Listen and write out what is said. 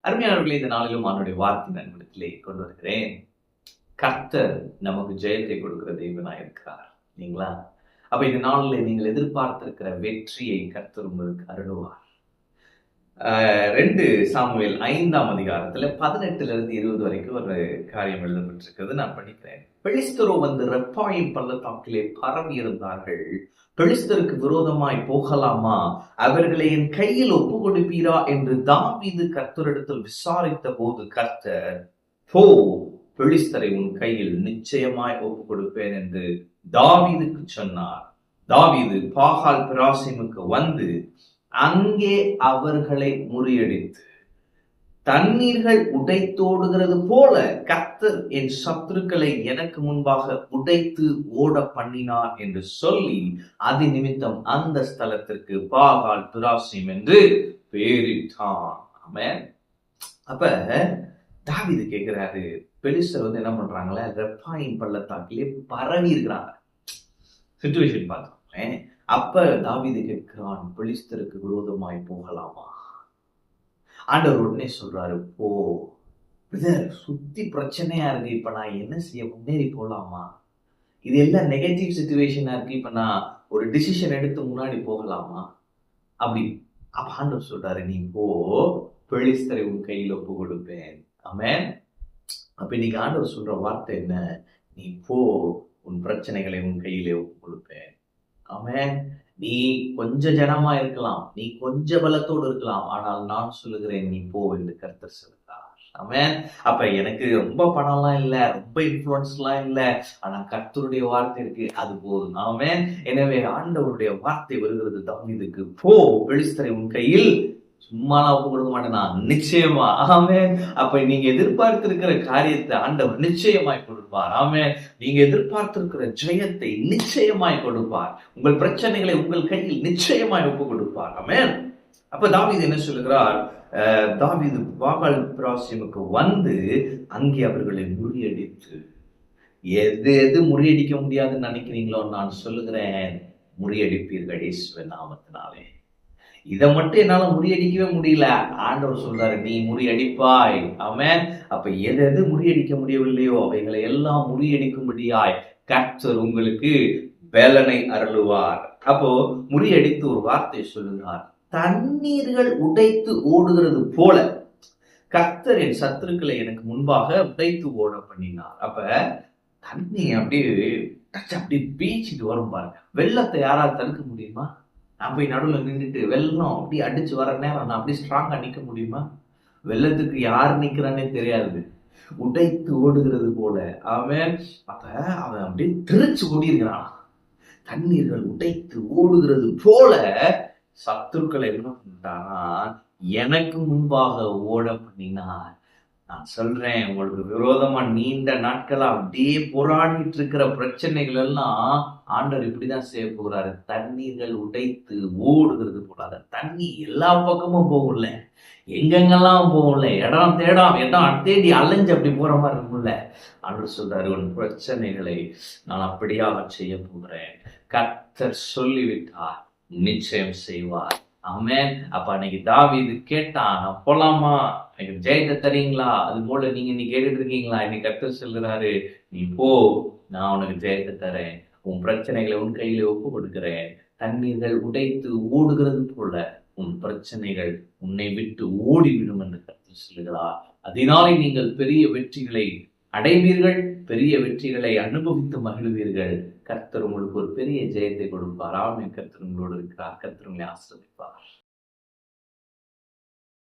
அருமையானவர்களே, இந்த நாளிலும் அவனுடைய வார்த்தை நண்பத்திலே கொண்டு வருகிறேன். கர்த்தர் நமக்கு ஜெயத்தை கொடுக்கிற தெய்வனாய் இருக்கிறார் இல்லைங்களா? அப்ப இந்த நாளில் நீங்கள் எதிர்பார்த்திருக்கிற வெற்றியை கர்த்தர் உங்களுக்கு அருளுவார். 2 சாமுவேல் 5ஆம் அதிகாரத்துல 18 20 வரைக்கும் ஒரு காரியம் எழுதப்பட்டிருக்கிறது. நான் படிக்கிறேன். பெலிஸ்தரோ வந்து ரெப்பாயிம் பள்ளத்தாக்கிலே பரவி இருந்தார்கள். பெலிஸ்தருக்கு விரோதமாய் போகலாமா, அவர்களை என் கையில் ஒப்பு கொடுப்பீரா என்று தாவீது கர்த்தரிடத்தில் விசாரித்த போது கர்த்தர், போ, பெலிஸ்தரை உன் கையில் நிச்சயமாய் ஒப்பு கொடுப்பேன் என்று தாவீதுக்கு சொன்னார். தாவீது பாகால் பிராசிமுக்கு வந்து அங்கே அவர்களை முறியடித்து தண்ணீர்கள் உடைத்தோடுகிறது போல கர்த்தர் என் சத்துருக்களை எனக்கு முன்பாக உடைத்து ஓட பண்ணினார் என்று சொல்லி அது நிமித்தம் அந்த ஸ்தலத்திற்கு பாகால் பிராசிம் என்று பெயரிட்டான். ஆமென். அப்ப தாவீது கேட்கிறாரு, பெலிஸ்தர் வந்து என்ன பண்றாங்களே, ரெப்பாயிம் பள்ளத்தாக்கிலே பரவி இருக்கிறாங்க. சிச்சுவேஷன் பார்த்தோம். அப்ப தாவீது கேட்கிறான், பெலிஸ்தருக்கு விரோதமாய் போகலாமா? ஆண்டவர் உடனே சொல்றாரு, போ பிரதர், சுத்தி பிரச்சனையா இருக்கு, இப்ப நான் என்ன செய்ய, முன்னேறி போலாமா? இது எல்லாம் நெகட்டிவ் சிச்சுவேஷனா இருக்கு, இப்ப நான் ஒரு டிசிஷன் எடுத்து முன்னாடி போகலாமா? அப்படி அப்ப ஆண்டவர் சொல்றாரு, நீ போ, பெலிஸ்தரை உன் கையில் ஒப்பு கொடுப்பேன். ஆமென். அப்ப இன்னைக்கு ஆண்டவர் சொல்ற வார்த்தை என்ன? நீ போ, உன் பிரச்சனைகளை உன் கையிலே ஒப்பு கொடுப்பேன். ஆமென். நீ கொஞ்ச ஜனமா இருக்கலாம், நீ கொஞ்ச பலத்தோடு இருக்கலாம், ஆனால் நான் சொல்லுகிறேன், நீ போ என்று கர்த்தர் சொல்கிறார். ஆமென். அப்ப எனக்கு ரொம்ப பணம்லாம் இல்ல, ரொம்ப இன்ஃபுளுன்ஸ்லாம் இல்ல, ஆனா கர்த்தருடைய வார்த்தை இருக்கு, அது போதும். ஆமென். எனவே ஆண்டவருடைய வார்த்தை வருகிறது தாவீதுக்கு, போ, பெலிஸ்தரை உன் கையில் சும்மா ஒப்பு கொடுக்க மாட்டேனா, நிச்சயமா. ஆமென். அப்ப நீங்க எதிர்பார்த்திருக்கிற காரியத்தை ஆண்டவர் நிச்சயமாய் கொடுப்பார். ஆமென். நீங்க எதிர்பார்த்திருக்கிற ஜெயத்தை நிச்சயமாய் கொடுப்பார். உங்கள் பிரச்சனைகளை உங்கள் கையில் நிச்சயமாய் ஒப்பு கொடுப்பார். ஆமென். அப்ப தாவீது என்ன சொல்லுகிறார்? தாவீது பாகால் பிராசிமுக்கு வந்து அங்கே அவர்களை முறியடித்து, எது முறியடிக்க முடியாதுன்னு நினைக்கிறீங்களோ நான் சொல்லுகிறேன், முறியடிப்பீர்கள் இயேசுவின் நாமத்தினாலே. இதை மட்டும் என்னால முறியடிக்கவே முடியல, ஆண்டவர் சொல்றாரு, நீ முறியடிப்பாய். ஆமென். அப்ப எது முறியடிக்க முடியவில்லையோ அவைகளை எல்லாம் முறியடிக்கும்படியாய் கர்த்தர் உங்களுக்கு பலனை அருளுவார். அப்போ முறியடித்து ஒரு வார்த்தை சொல்லுகிறார், தண்ணீர்கள் உடைத்து ஓடுகிறது போல கர்த்தர் என் சத்துருக்களை எனக்கு முன்பாக உடைத்து ஓட பண்ணினார். அப்ப தண்ணி அப்படியே பீச்சிட்டு வரும் பாருங்க. வெள்ளத்தை யாரால் தடுக்க முடியுமா? நான் போய் நடுவில் நின்றுட்டு வெள்ளம் அப்படி அடிச்சு வர நேரம் நான் அப்படி ஸ்ட்ராங்கா நிக்க முடியுமா? வெள்ளத்துக்கு யார் நிக்கிறானே தெரியாது, உடைத்து ஓடுகிறது போல. அவன் அப்படியே திருச்சு ஓடிருக்கிறான். தண்ணீர்கள் உடைத்து ஓடுகிறது போல சத்துருக்களை என்ன பண்ணிட்டானா, எனக்கு முன்பாக ஓட பண்ணினார். நான் சொல்றேன், உங்களுக்கு விரோதமா நீண்ட நாட்களா அப்படியே போராடிட்டு இருக்கிற பிரச்சனைகள் எல்லாம் ஆண்டவர் இப்படிதான் செய்ய போகிறாரு. தண்ணீர்கள் உடைத்து ஓடுகிறது போல. அந்த தண்ணி எல்லா பக்கமும் போகும்ல, எங்கெங்கெல்லாம் போகும்ல, இடம் தேடி அலைஞ்சு அப்படி போற மாதிரி இருக்கும்ல. ஆண்டவர் சொல்றாரு, உன் பிரச்சனைகளை நான் அப்படியாக செய்ய போகிறேன். கர்த்தர் சொல்லிவிட்டார், நிச்சயம் செய்வார். ஆமென். அப்ப அன்னைக்கு தாவீது கேட்டான், நான் போலாமா, எனக்கு ஜெயத்தை தரீங்களா? அது போல நீங்க இன்னைக்கு கேட்டுட்டு இருக்கீங்களா? இன்னைக்கு கர்த்தர் சொல்கிறாரு, நீ போ, நான் உனக்கு ஜெயத்தை தரேன், உன் பிரச்சனைகளை உன் கையில ஒப்பு கொடுக்கிறேன். தண்ணீர்கள் உடைத்து ஓடுகிறது போல உன் பிரச்சனைகள் உன்னை விட்டு ஓடிவிடும் என்று கர்த்தர் சொல்கிறார். அதனாலே நீங்கள் பெரிய வெற்றிகளை அடைவீர்கள், பெரிய வெற்றிகளை அனுபவித்து மகிழ்வீர்கள். கர்த்தர் உங்களுக்கு ஒரு பெரிய ஜெயத்தை கொடுப்பார். ஆமென். கர்த்தர் உங்களோடு இருக்கிறார். கர்த்தர் உங்களை ஆசீர்வதிப்பார்.